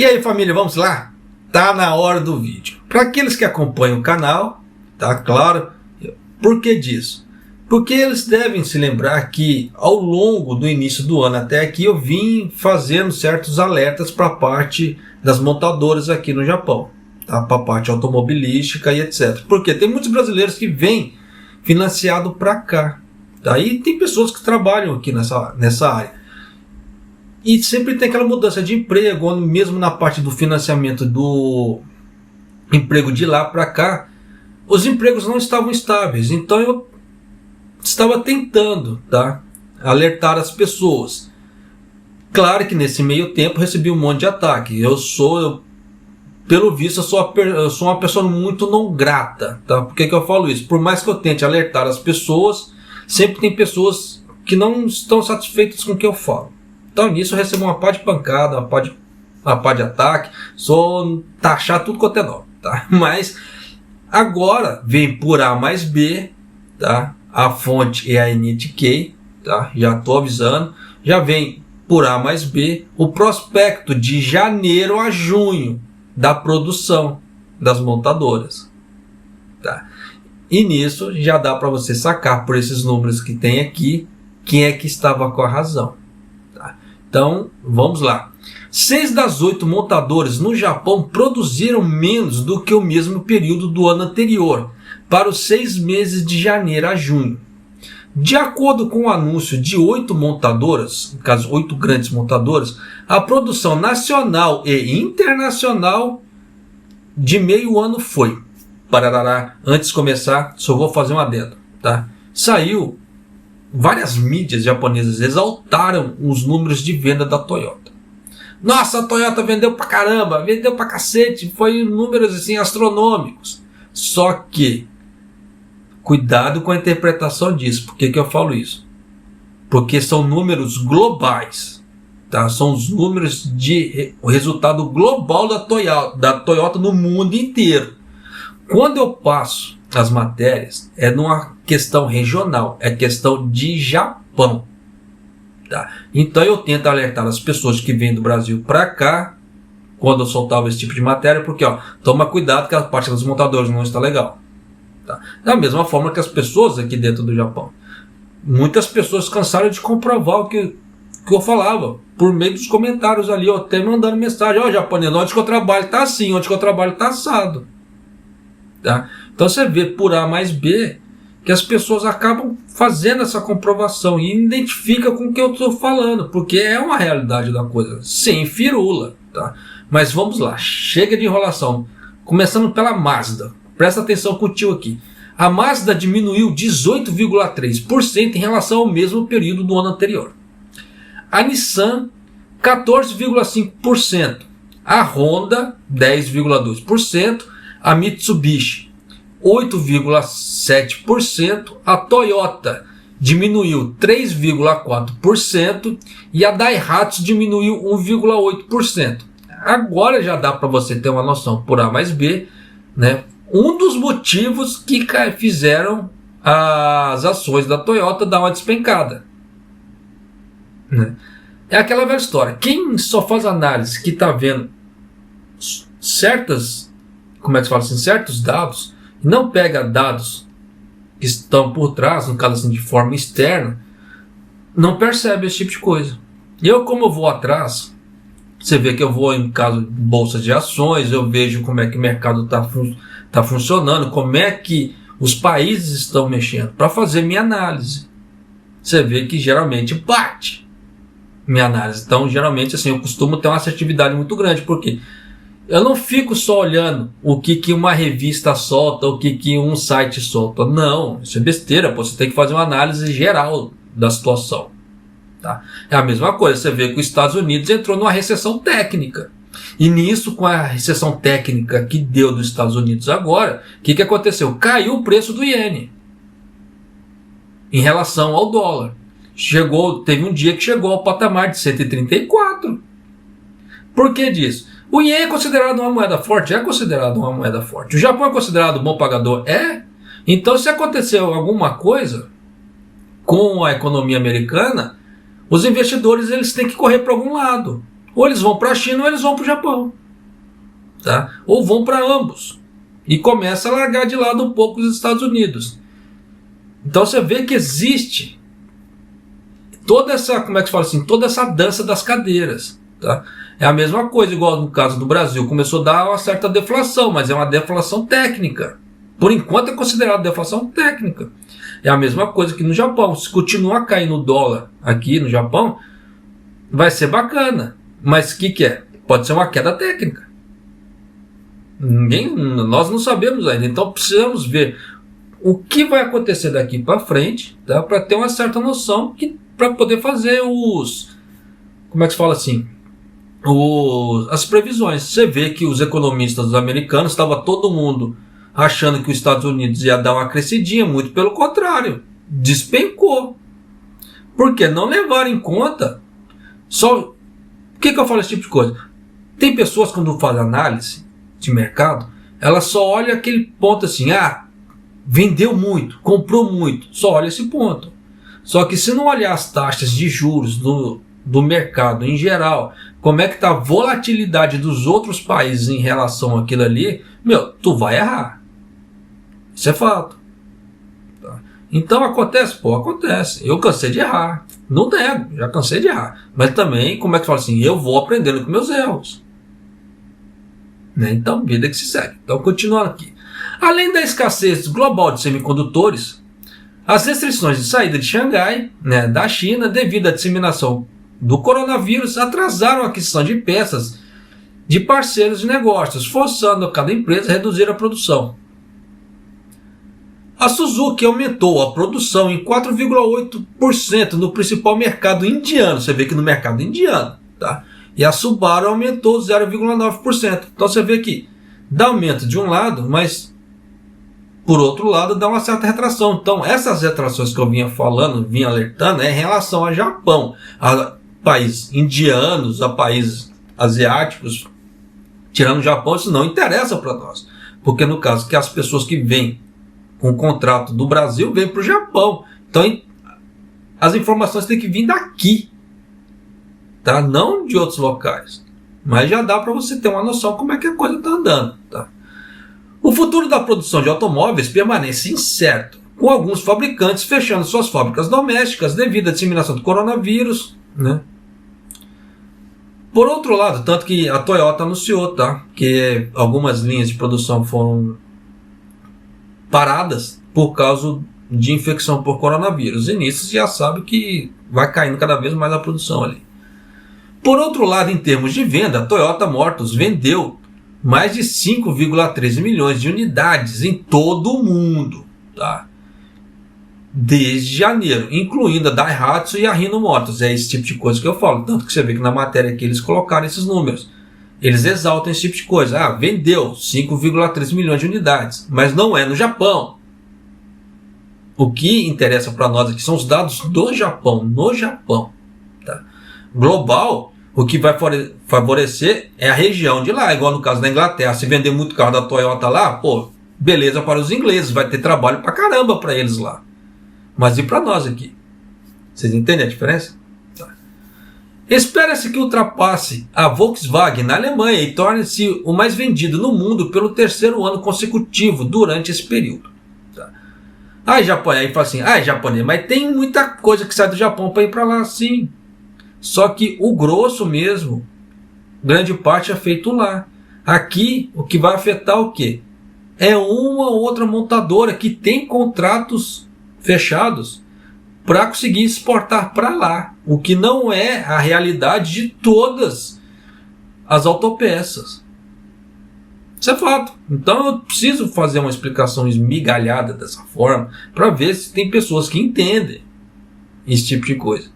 E aí, família, vamos lá? Tá na hora do vídeo. Para aqueles que acompanham o canal, tá claro, por que disso? Porque eles devem se lembrar que ao longo do início do ano até aqui eu vim fazendo certos alertas para a parte das montadoras aqui no Japão, tá? Para a parte automobilística e etc. Porque tem muitos brasileiros que vêm financiado para cá. Daí tem pessoas que trabalham aqui nessa área. E sempre tem aquela mudança de emprego, mesmo na parte do financiamento do emprego de lá para cá, os empregos não estavam estáveis. Então eu estava tentando, tá, alertar as pessoas. Claro que nesse meio tempo recebi um monte de ataque. Pelo visto, eu sou uma pessoa muito não grata, tá? Por que eu falo isso? Por mais que eu tente alertar as pessoas, sempre tem pessoas que não estão satisfeitas com o que eu falo. Então nisso eu recebo uma pá de pancada, uma pá de ataque, sou taxar tudo quanto é nome, tá? Mas agora vem por A mais B, tá? A fonte é a NTK, tá? Já estou avisando. Já vem por A mais B o prospecto de janeiro a junho da produção das montadoras, tá? E nisso já dá para você sacar por esses números que tem aqui quem é que estava com a razão, tá? Então vamos lá. 6 das 8 montadoras no Japão produziram menos do que o mesmo período do ano anterior, para os 6 meses de janeiro a junho. De acordo com o anúncio de 8 montadoras, no caso 8 grandes montadoras, a produção nacional e internacional de meio ano foi. Parará, antes de começar, só vou fazer um adendo, tá? Saiu, várias mídias japonesas exaltaram os números de venda da Toyota. Nossa, a Toyota vendeu pra caramba, vendeu pra cacete, foi números assim astronômicos. Só que cuidado com a interpretação disso. Por que eu falo isso? Porque são números globais, tá? São os números de o resultado global da Toyota no mundo inteiro. Quando eu passo as matérias, é numa questão regional, é questão de Japão, tá? Então eu tento alertar as pessoas que vêm do Brasil para cá quando eu soltava esse tipo de matéria, porque toma cuidado que a parte dos montadores não está legal. Tá? Da mesma forma que as pessoas aqui dentro do Japão. Muitas pessoas cansaram de comprovar o que eu falava, por meio dos comentários ali, até mandando mensagem: japonês, onde que eu trabalho está assim, onde que eu trabalho está assado. Tá? Então você vê por A mais B que as pessoas acabam fazendo essa comprovação e identificam com o que eu estou falando, porque é uma realidade da coisa, sem firula. Tá? Mas vamos lá, chega de enrolação. Começando pela Mazda. Presta atenção com o tio aqui. A Mazda diminuiu 18,3% em relação ao mesmo período do ano anterior. A Nissan, 14,5%. A Honda, 10,2%. A Mitsubishi, 8,7%. A Toyota diminuiu 3,4%. E a Daihatsu diminuiu 1,8%. Agora já dá para você ter uma noção por A mais B, né? Um dos motivos que fizeram as ações da Toyota dar uma despencada, né? É aquela velha história. Quem só faz análise que está vendo certos dados, e não pega dados que estão por trás, no caso assim, de forma externa, não percebe esse tipo de coisa. E como eu vou atrás, você vê que eu vou em caso de bolsas de ações, eu vejo como é que o mercado está funcionando, como é que os países estão mexendo, para fazer minha análise. Você vê que geralmente bate minha análise. Então, geralmente, assim, eu costumo ter uma assertividade muito grande, porque eu não fico só olhando o que uma revista solta, o que um site solta. Não, isso é besteira, você tem que fazer uma análise geral da situação. Tá? É a mesma coisa, você vê que os Estados Unidos entrou numa recessão técnica. E nisso, com a recessão técnica que deu dos Estados Unidos agora, o que aconteceu? Caiu o preço do iene em relação ao dólar. Teve um dia que chegou ao patamar de 134. Por que disso? O iene é considerado uma moeda forte? É considerado uma moeda forte. O Japão é considerado bom pagador? É. Então, se aconteceu alguma coisa com a economia americana, os investidores eles têm que correr para algum lado. Ou eles vão para a China ou eles vão para o Japão. Tá? Ou vão para ambos. E começa a largar de lado um pouco os Estados Unidos. Então você vê que existe toda essa, como é que se fala assim, toda essa dança das cadeiras. Tá? É a mesma coisa, igual no caso do Brasil. Começou a dar uma certa deflação, mas é uma deflação técnica. Por enquanto é considerado deflação técnica. É a mesma coisa que no Japão. Se continuar caindo o dólar aqui no Japão, vai ser bacana. Mas o que é? Pode ser uma queda técnica. Nós não sabemos ainda. Então precisamos ver o que vai acontecer daqui para frente, tá? Para ter uma certa noção, para poder fazer como é que se fala assim? As previsões. Você vê que os economistas americanos, estava todo mundo achando que os Estados Unidos ia dar uma crescidinha, muito pelo contrário, despencou. Porque não levaram em conta só. Por que eu falo esse tipo de coisa? Tem pessoas, quando fazem análise de mercado, ela só olha aquele ponto assim, vendeu muito, comprou muito, só olha esse ponto. Só que se não olhar as taxas de juros do mercado em geral, como é que está a volatilidade dos outros países em relação àquilo ali, tu vai errar. Isso é fato. Tá? Então acontece? Acontece. Eu cansei de errar. Não nego, já cansei de errar. Mas também, como é que fala assim, eu vou aprendendo com meus erros. Né? Então, vida que se segue. Então, continuando aqui. Além da escassez global de semicondutores, as restrições de saída de Xangai, né, da China, devido à disseminação do coronavírus, atrasaram a aquisição de peças de parceiros de negócios, forçando cada empresa a reduzir a produção. A Suzuki aumentou a produção em 4,8% no principal mercado indiano. Você vê que no mercado indiano. Tá? E a Subaru aumentou 0,9%. Então você vê que dá aumento de um lado, mas por outro lado dá uma certa retração. Então essas retrações que eu vinha falando, vinha alertando, é em relação ao Japão, a países indianos, a países asiáticos. Tirando o Japão, isso não interessa para nós. Porque no caso que as pessoas que vêm com o contrato do Brasil vêm para o Japão. Então as informações têm que vir daqui. Tá? Não de outros locais. Mas já dá para você ter uma noção como é que a coisa está andando. Tá? O futuro da produção de automóveis permanece incerto, com alguns fabricantes fechando suas fábricas domésticas devido à disseminação do coronavírus. Né? Por outro lado, tanto que a Toyota anunciou, tá, que algumas linhas de produção foram paradas por causa de infecção por coronavírus. E nisso você já sabe que vai caindo cada vez mais a produção ali. Por outro lado, em termos de venda, a Toyota Motors vendeu mais de 5,13 milhões de unidades em todo o mundo, tá? Desde janeiro, incluindo a Daihatsu e a Hino Motors. É esse tipo de coisa que eu falo. Tanto que você vê que na matéria que eles colocaram esses números. Eles exaltam esse tipo de coisa. Vendeu 5,3 milhões de unidades, mas não é no Japão. O que interessa para nós aqui são os dados do Japão, no Japão. Tá? Global, o que vai favorecer é a região de lá, igual no caso da Inglaterra. Se vender muito carro da Toyota lá, beleza para os ingleses, vai ter trabalho para caramba para eles lá. Mas e para nós aqui? Vocês entendem a diferença? Tá. Espera-se que ultrapasse a Volkswagen na Alemanha e torne-se o mais vendido no mundo pelo terceiro ano consecutivo durante esse período. Tá. Japonês, aí fala assim, japonês, mas tem muita coisa que sai do Japão para ir para lá, sim. Só que o grosso mesmo, grande parte é feito lá. Aqui, o que vai afetar o quê? É uma ou outra montadora que tem contratos fechados para conseguir exportar para lá, o que não é a realidade de todas as autopeças. Isso é fato. Então eu preciso fazer uma explicação esmigalhada dessa forma para ver se tem pessoas que entendem esse tipo de coisa.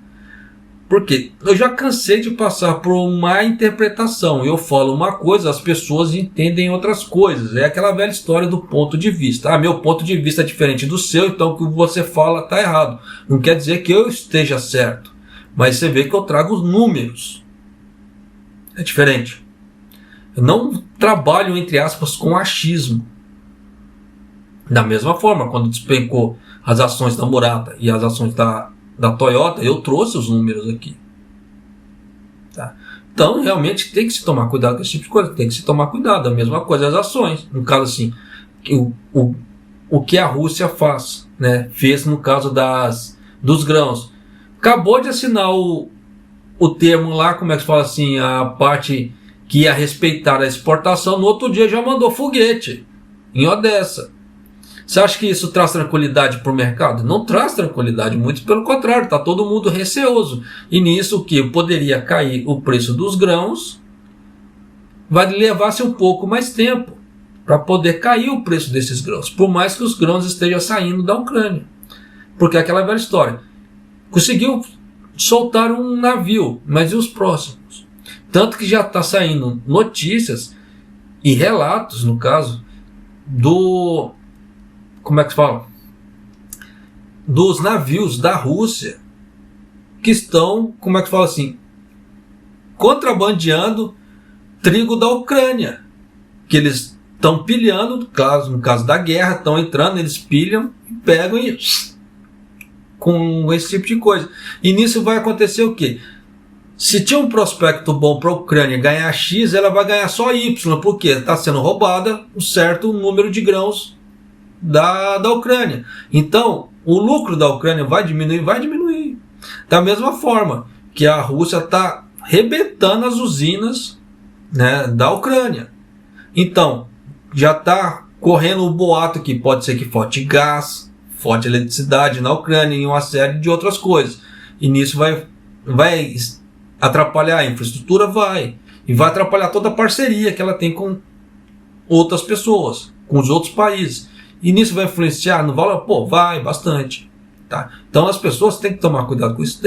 Porque eu já cansei de passar por uma interpretação. Eu falo uma coisa, as pessoas entendem outras coisas. É aquela velha história do ponto de vista. Meu ponto de vista é diferente do seu, então o que você fala está errado. Não quer dizer que eu esteja certo. Mas você vê que eu trago os números. É diferente. Eu não trabalho, entre aspas, com achismo. Da mesma forma, quando despencou as ações da Murata e as ações da Toyota, eu trouxe os números aqui. Tá? Então, realmente tem que se tomar cuidado com esse tipo de coisa. Tem que se tomar cuidado. A mesma coisa as ações. No caso assim, o que a Rússia faz, né? Fez no caso dos grãos. Acabou de assinar o termo lá, como é que se fala assim, a parte que ia respeitar a exportação. No outro dia já mandou foguete em Odessa. Você acha que isso traz tranquilidade para o mercado? Não traz tranquilidade, muito pelo contrário, está todo mundo receoso. E nisso o que poderia cair o preço dos grãos, vai levar-se um pouco mais tempo para poder cair o preço desses grãos, por mais que os grãos estejam saindo da Ucrânia. Porque é aquela velha história, conseguiu soltar um navio, mas e os próximos? Tanto que já está saindo notícias e relatos, no caso, como é que se fala? Dos navios da Rússia que estão, como é que se fala assim, contrabandeando trigo da Ucrânia, que eles estão pilhando, no caso da guerra, estão entrando, eles pilham e pegam e com esse tipo de coisa. E nisso vai acontecer o quê? Se tinha um prospecto bom para a Ucrânia ganhar X, ela vai ganhar só Y, porque está sendo roubada um certo número de grãos da Ucrânia. Então, o lucro da Ucrânia vai diminuir? Vai diminuir. Da mesma forma que a Rússia está rebentando as usinas, né, da Ucrânia. Então, já está correndo o boato que pode ser que falte gás, falte eletricidade na Ucrânia e uma série de outras coisas. E nisso vai atrapalhar a infraestrutura? E vai atrapalhar toda a parceria que ela tem com outras pessoas, com os outros países. E nisso vai influenciar no valor? Pô, vai bastante. Tá? Então as pessoas têm que tomar cuidado com isso,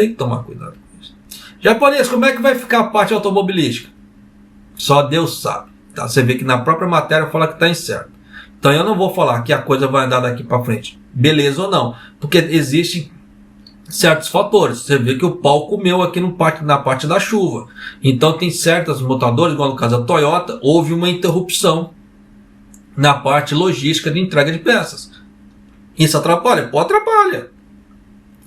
Japonês, como é que vai ficar a parte automobilística? Só Deus sabe. Tá? Você vê que na própria matéria fala que está incerto. Então eu não vou falar que a coisa vai andar daqui para frente. Beleza ou não. Porque existem certos fatores. Você vê que o pau comeu aqui na parte da chuva. Então tem certas montadoras, igual no caso da Toyota, houve uma interrupção na parte logística de entrega de peças. Isso atrapalha? Pô, atrapalha.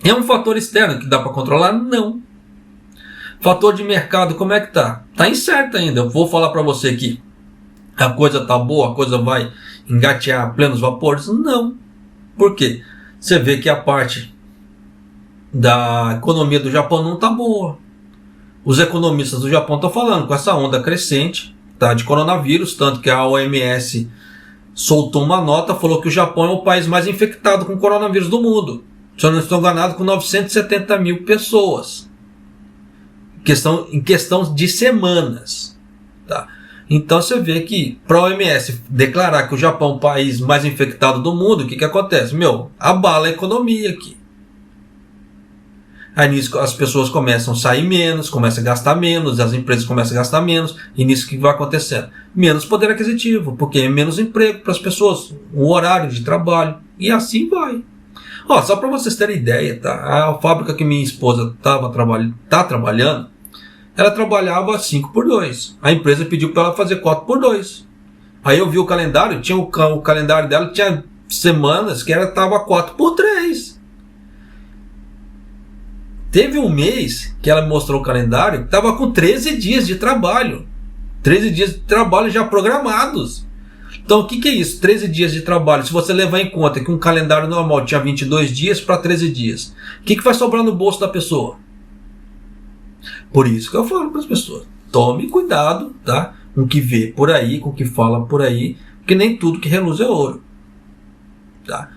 É um fator externo que dá para controlar? Não. Fator de mercado, como é que tá? Tá incerto ainda. Eu vou falar para você que a coisa tá boa, a coisa vai engatear a plenos vapores? Não. Por quê? Você vê que a parte da economia do Japão não tá boa. Os economistas do Japão estão falando com essa onda crescente, tá, de coronavírus, tanto que a OMS soltou uma nota, falou que o Japão é o país mais infectado com coronavírus do mundo. Se eu não estou enganado, com 970 mil pessoas. Em questão de semanas. Tá? Então você vê que para a OMS declarar que o Japão é o país mais infectado do mundo, o que acontece? Abala a economia aqui. Aí nisso as pessoas começam a sair menos, começam a gastar menos, as empresas começam a gastar menos, e nisso que vai acontecendo? Menos poder aquisitivo, porque é menos emprego para as pessoas, o horário de trabalho, e assim vai. Só para vocês terem ideia, tá? A fábrica que minha esposa tá trabalhando, ela trabalhava 5x2. A empresa pediu para ela fazer 4x2. Aí eu vi o calendário, o calendário dela tinha semanas que ela estava 4x3. Teve um mês que ela mostrou o calendário que estava com 13 dias de trabalho. 13 dias de trabalho já programados. Então o que é isso? 13 dias de trabalho. Se você levar em conta que um calendário normal tinha 22 dias para 13 dias. O que vai sobrar no bolso da pessoa? Por isso que eu falo para as pessoas. Tome cuidado, tá? Com o que vê por aí, com o que fala por aí. Porque nem tudo que reluz é ouro. Tá?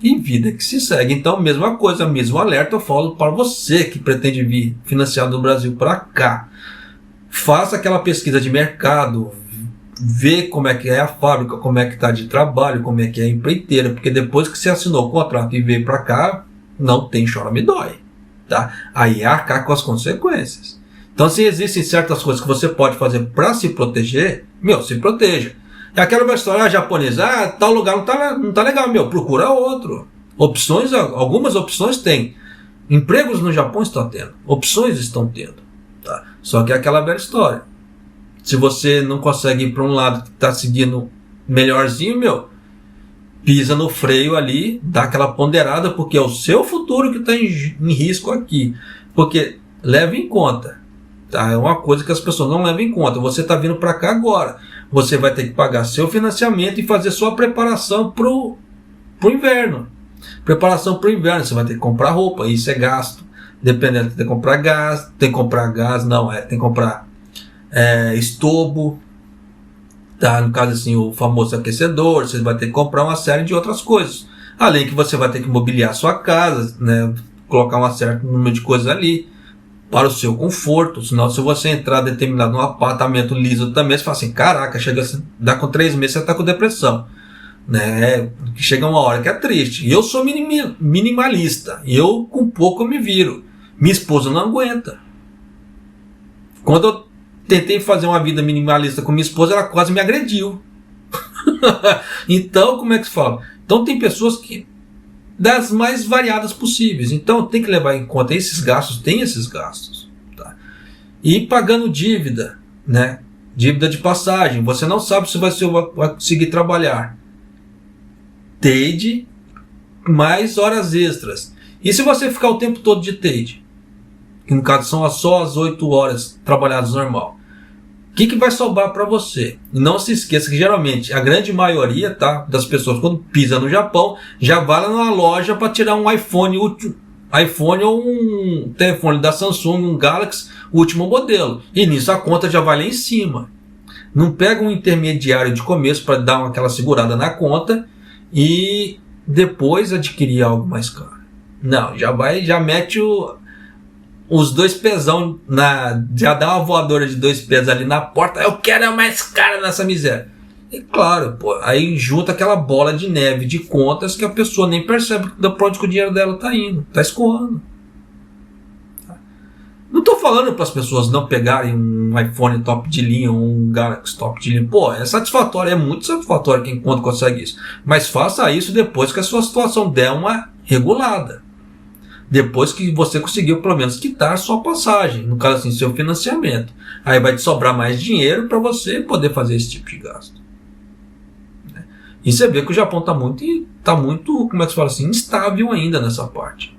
E vida que se segue. Então, mesma coisa, mesmo alerta, eu falo para você que pretende vir financiado do Brasil para cá. Faça aquela pesquisa de mercado, vê como é que é a fábrica, como é que está de trabalho, como é que é a empreiteira, porque depois que você assinou o contrato e veio para cá, não tem chora me dói. Tá? Aí é arcar com as consequências. Então, se existem certas coisas que você pode fazer para se proteger, se proteja. É aquela história japonesa, tal lugar não tá legal, procura outro. Opções, algumas opções tem. Empregos no Japão estão tendo, opções estão tendo. Tá? Só que é aquela velha história. Se você não consegue ir para um lado que está seguindo melhorzinho, pisa no freio ali, dá aquela ponderada, porque é o seu futuro que está em risco aqui. Porque leve em conta, tá? É uma coisa que as pessoas não levam em conta. Você está vindo para cá agora, você vai ter que pagar seu financiamento e fazer sua preparação para o inverno. Preparação para o inverno, você vai ter que comprar roupa, isso é gasto. Dependendo, tem que comprar gás, tem que comprar estobo, tá? No caso assim, o famoso aquecedor, você vai ter que comprar uma série de outras coisas. Além que você vai ter que mobiliar sua casa, né? Colocar um certo número de coisas ali para o seu conforto. Senão, se você entrar determinado num apartamento liso também, você fala assim, caraca, dá com 3 meses, você está com depressão. Né? Chega uma hora que é triste. E eu sou minimalista. Eu com pouco eu me viro. Minha esposa não aguenta. Quando eu tentei fazer uma vida minimalista com minha esposa, ela quase me agrediu. Então, como é que se fala? Então tem pessoas que das mais variadas possíveis. Então tem que levar em conta esses gastos, tá? E pagando dívida, né? Dívida de passagem. Você não sabe se vai conseguir trabalhar. TADE mais horas extras. E se você ficar o tempo todo de TADE? Que no caso são só as 8 horas trabalhadas normal. O que vai sobrar para você? E não se esqueça que geralmente a grande maioria, tá, das pessoas quando pisa no Japão já vai lá na loja para tirar um iPhone ou um telefone da Samsung, um Galaxy, último modelo. E nisso a conta já vai lá em cima. Não pega um intermediário de começo para dar aquela segurada na conta e depois adquirir algo mais caro. Não, já mete os 2 pezão, já dá uma voadora de 2 pés ali na porta, eu quero a mais cara nessa miséria. E claro, pô, aí junta aquela bola de neve de contas que a pessoa nem percebe para onde que o dinheiro dela está indo, está escoando. Não estou falando para as pessoas não pegarem um iPhone top de linha ou um Galaxy top de linha. Pô, é satisfatório, é muito satisfatório quem consegue isso. Mas faça isso depois que a sua situação der uma regulada. Depois que você conseguiu pelo menos quitar sua passagem, no caso assim, seu financiamento. Aí vai te sobrar mais dinheiro para você poder fazer esse tipo de gasto. E você vê que o Japão está muito, como é que se fala assim, instável ainda nessa parte.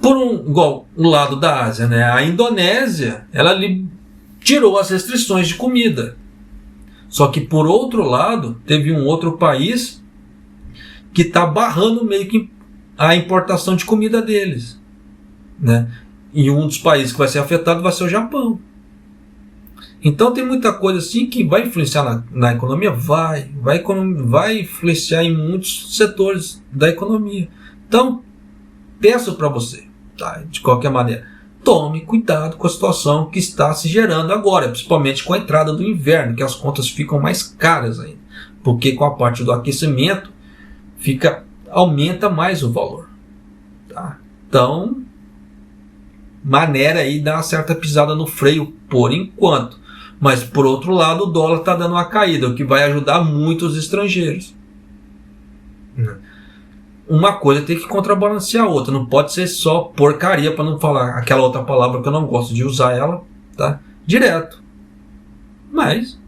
Igual o lado da Ásia, né? A Indonésia, ela tirou as restrições de comida. Só que por outro lado, teve um outro país que está barrando meio que a importação de comida deles, né? E um dos países que vai ser afetado vai ser o Japão. Então tem muita coisa assim que vai influenciar na economia, vai influenciar em muitos setores da economia. Então peço para você, tá? De qualquer maneira, tome cuidado com a situação que está se gerando agora, principalmente com a entrada do inverno, que as contas ficam mais caras ainda, porque com a parte do aquecimento aumenta mais o valor, tá? Então, maneira aí dar uma certa pisada no freio por enquanto. Mas por outro lado, o dólar está dando uma caída, o que vai ajudar muito os estrangeiros. Uma coisa tem que contrabalancear a outra, não pode ser só porcaria, para não falar aquela outra palavra que eu não gosto de usar ela, tá? Direto. Mas,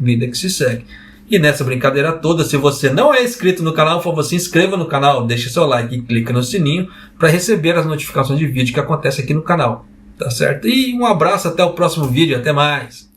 vida que se segue. E nessa brincadeira toda, se você não é inscrito no canal, por favor, se inscreva no canal, deixe seu like e clique no sininho para receber as notificações de vídeo que acontecem aqui no canal, tá certo? E um abraço, até o próximo vídeo, até mais!